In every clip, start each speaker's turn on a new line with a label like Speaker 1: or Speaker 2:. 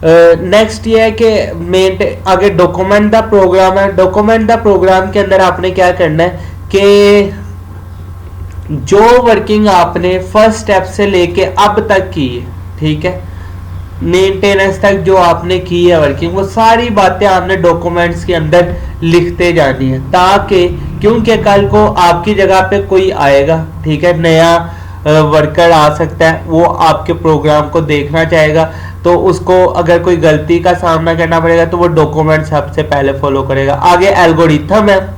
Speaker 1: Next ये है कि आगे डॉक्यूमेंट द प्रोग्राम है। डॉक्यूमेंट द प्रोग्राम के अंदर आपने क्या करना है कि जो वर्किंग आपने फर्स्ट स्टेप से लेके अब तक की है, ठीक है, मेंटेनेंस तक जो आपने की है वर्किंग, वो सारी बातें आपने डॉक्यूमेंट्स के अंदर लिखते जानी है, ताकि क्योंकि कल को आपकी जगह पे कोई आएगा, ठीक है, नया वर्कर आ सकता है, वो आपके प्रोग्राम को देखना चाहेगा, तो उसको अगर कोई गलती का सामना करना पड़ेगा तो वो डॉक्यूमेंट सबसे पहले फॉलो करेगा। आगे एल्गोरिथम है।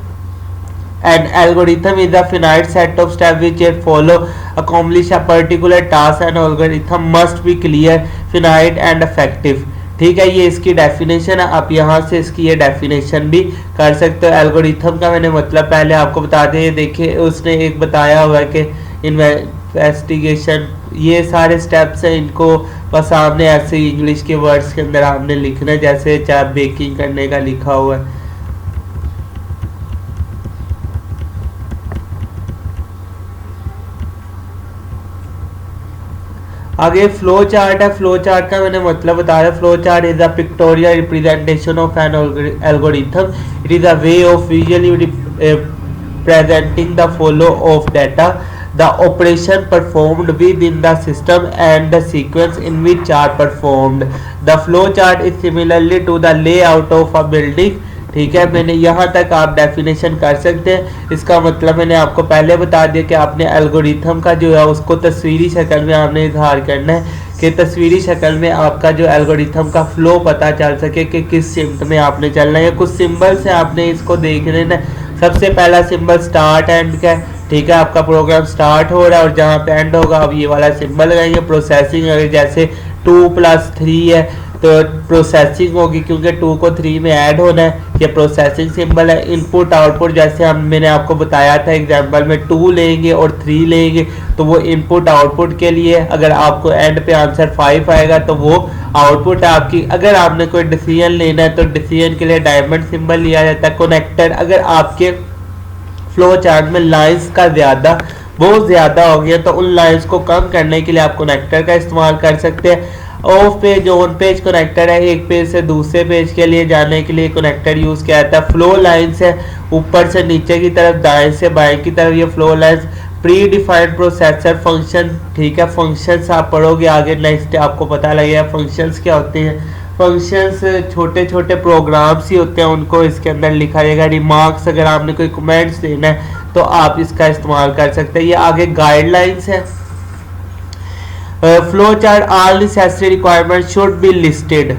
Speaker 1: An algorithm is a finite set of steps which it follow accomplish a particular task. An algorithm must be clear, finite and effective. ठीक है, ये इसकी डेफिनेशन है। आप यहाँ से इसकी ये डेफिनेशन भी कर सकते हो। एल्गोरिथम का मैंने मतलब पहले आपको बता दें, देखिए उसने एक बताया हुआ है कि इन्वेस्टिगेशन, ये सारे स्टेप्स हैं, इनको बस आपने ऐसे इंग्लिश के वर्ड्स के अंदर आपने लिखना है, जैसे चाहे बेकिंग करने का लिखा हुआ है। आगे फ्लो चार्ट है। फ्लो चार्ट का मैंने मतलब बताया। Flow chart is a pictorial representation of an algorithm. It is a way of visually presenting the flow of data, the operation performed within the system and the sequence in which are performed. The flow chart is similarly to the layout of a building. ठीक है, मैंने यहाँ तक आप definition कर सकते हैं। इसका मतलब मैंने आपको पहले बता दिया कि आपने एल्गोरिथम का जो है उसको तस्वीरी शक्ल में आपने इजहार करना है, कि तस्वीरी शक्ल में आपका जो एल्गोरिथम का फ्लो पता चल सके कि किस सिम्ट में आपने चलना है। कुछ सिंबल से आपने इसको देख लेना। सबसे पहला सिंबल स्टार्ट एंड का है, ठीक है, आपका प्रोग्राम स्टार्ट हो रहा है और जहाँ पे एंड होगा अब ये वाला सिंबल लगाएंगे। प्रोसेसिंग अगर जैसे 2+3 है तो प्रोसेसिंग होगी, क्योंकि 2 को 3 में ऐड होना है, ये प्रोसेसिंग सिंबल है। इनपुट आउटपुट जैसे मैंने आपको बताया था एग्जांपल में, 2 लेंगे और 3 लेंगे तो वो इनपुट आउटपुट के लिए। अगर आपको एंड पे आंसर 5 आएगा तो वो आउटपुट है आपकी। अगर आपने कोई डिसीजन लेना है तो डिसीजन के लिए डायमंड सिंबल लिया जाता है। कनेक्टर, अगर आपके फ्लो चार्ट में लाइंस का बहुत ज़्यादा हो गया तो उन लाइंस को कम करने के लिए आप कनेक्टर का इस्तेमाल कर सकते हैं। Of page on page connector है, एक पेज से दूसरे पेज के लिए जाने के लिए कनेक्टर यूज़ किया जाता है। फ्लो लाइंस है, ऊपर से नीचे की तरफ, दाएं से बाएं की तरफ, ये flow lines. Pre defined processor function, ठीक है, फंक्शंस आप पढ़ोगे आगे नेक्स्ट आपको पता लगेगा फंक्शंस क्या होते हैं। फंक्शंस छोटे छोटे प्रोग्राम्स ही होते हैं, उनको इसके अंदर लिखा जाएगा। रिमार्क्स, अगर आपने कोई कमेंट्स देना है तो आप इसका इस्तेमाल कर सकते हैं। ये आगे गाइडलाइंस है। Flow chart, all necessary requirement should be listed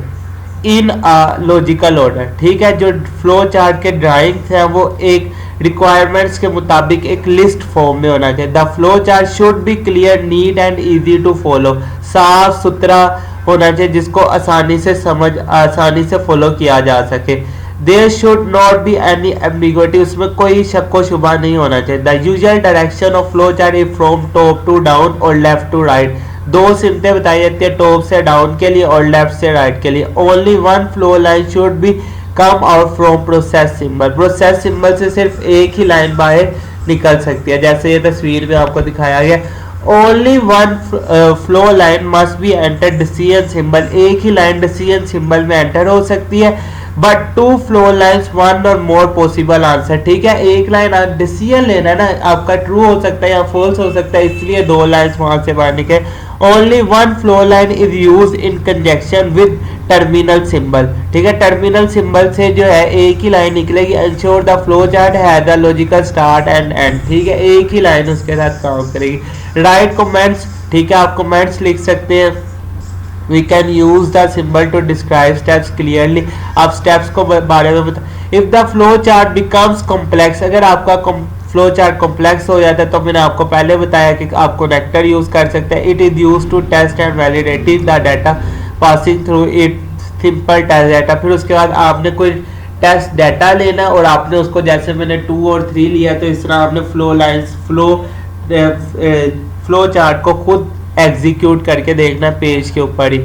Speaker 1: in a logical order. ठीक है, जो फ्लो चार्ट के ड्राइंग्स हैं वो एक रिक्वायरमेंट्स के मुताबिक एक लिस्ट फॉर्म में होना चाहिए। The flow chart should be clear, neat and easy to follow. साफ सुथरा होना चाहिए जिसको आसानी से फॉलो किया जा सके। There should not be any ambiguity, उसमें कोई शक व शुबा नहीं होना चाहिए। The usual direction of flow chart is from top to down और लेफ्ट टू राइट। 2 सिमतें बताई जाती है, टॉप से डाउन के लिए और लेफ्ट से राइट के लिए। Only one flow line should be come out from process symbol. Process symbol से सिर्फ एक ही लाइन बाहर निकल सकती है, जैसे ये तस्वीर में आपको दिखाया गया। Only one flow line must be enter decision symbol, एक ही लाइन डिसीजन सिंबल में एंटर हो सकती है। बट 2 फ्लो लाइन्स 1 और मोर पॉसिबल आंसर। ठीक है, एक लाइन डिसीजन लेना है ना, आपका ट्रू हो सकता है या फॉल्स हो सकता है, इसलिए 2 लाइन्स वहां से बाहर निकले। Only one flow line is use in conjunction with terminal symbol. ठीक है, टर्मिनल सिंबल से जो है एक ही लाइन निकलेगी। Ensure the flow chart has the logical start and and. ठीक है, एक ही लाइन उसके साथ काम करेगी। राइट कमेंट्स, ठीक है, आप कमेंट्स लिख सकते हैं। We can use the symbol to describe steps clearly. आप steps को बारे में बता। If the flow chart becomes complex, अगर आपका फ्लो चार्ट कॉम्प्लेक्स हो जाता है तो मैंने आपको पहले बताया कि आप कनेक्टर यूज कर सकते हैं। It is use to test and validating the data passing through it, simple test data. फिर उसके बाद आपने कोई टेस्ट डाटा लेना और आपने उसको, जैसे मैंने 2 और 3 लिया तो इस तरह आपने फ्लो चार्ट को खुद एग्जीक्यूट करके देखना पेज के ऊपर ही।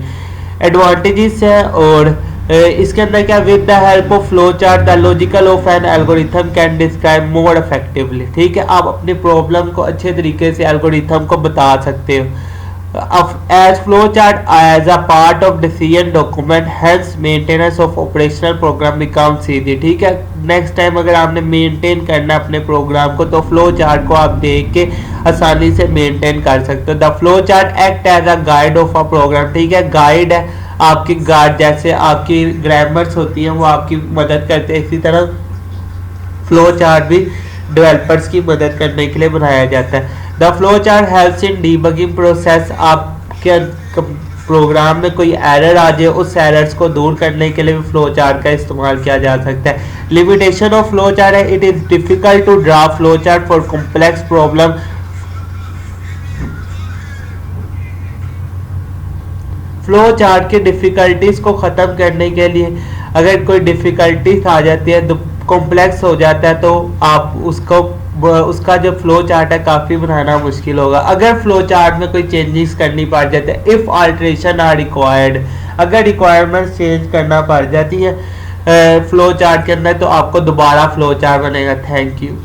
Speaker 1: एडवांटेजेस है और इसके अंदर क्या, with the help of flow chart the logical of an algorithm can describe more effectively. ठीक है, आप अपनी प्रॉब्लम को अच्छे तरीके से एल्गोरिथम को बता सकते हो। as flowchart as a part of decision document, hence maintenance of operational program becomes easy। ठीक है, नेक्स्ट टाइम अगर आपने मेंटेन करना अपने प्रोग्राम को तो फ्लो चार्ट को आप देख के आसानी से मेंटेन कर सकते हो। The flow chart act as a guide of a program. ठीक है, गाइड है आपकी, गाइड जैसे आपकी ग्रामर्स होती हैं वो आपकी मदद करते हैं, इसी तरह फ्लो चार्ट भी डेवलपर्स की मदद करने के लिए बनाया जाता है। The flow chart helps in debugging process. आपके प्रोग्राम में कोई एरर आ जाए, उस एरर्स को दूर करने के लिए भी फ्लो चार्ट का इस्तेमाल किया जा सकता है। लिमिटेशन ऑफ फ्लो चार्ट है, it is difficult to draw flow chart for complex problem. Flow chart की डिफिकल्टीज को ख़त्म करने के लिए अगर कोई डिफिकल्टीज आ जाती है, कॉम्प्लेक्स हो जाता है, तो आप उसका जो फ्लो चार्ट है काफ़ी बनाना मुश्किल होगा। अगर फ्लो चार्ट में कोई चेंजेस करनी पड़ जाते हैं, इफ़ अल्ट्रेशन आर रिक्वायर्ड, अगर रिक्वायरमेंट चेंज करना पड़ जाती है फ्लो चार्ट के अंदर, तो आपको दोबारा फ्लो चार्ट बनेगा। Thank you.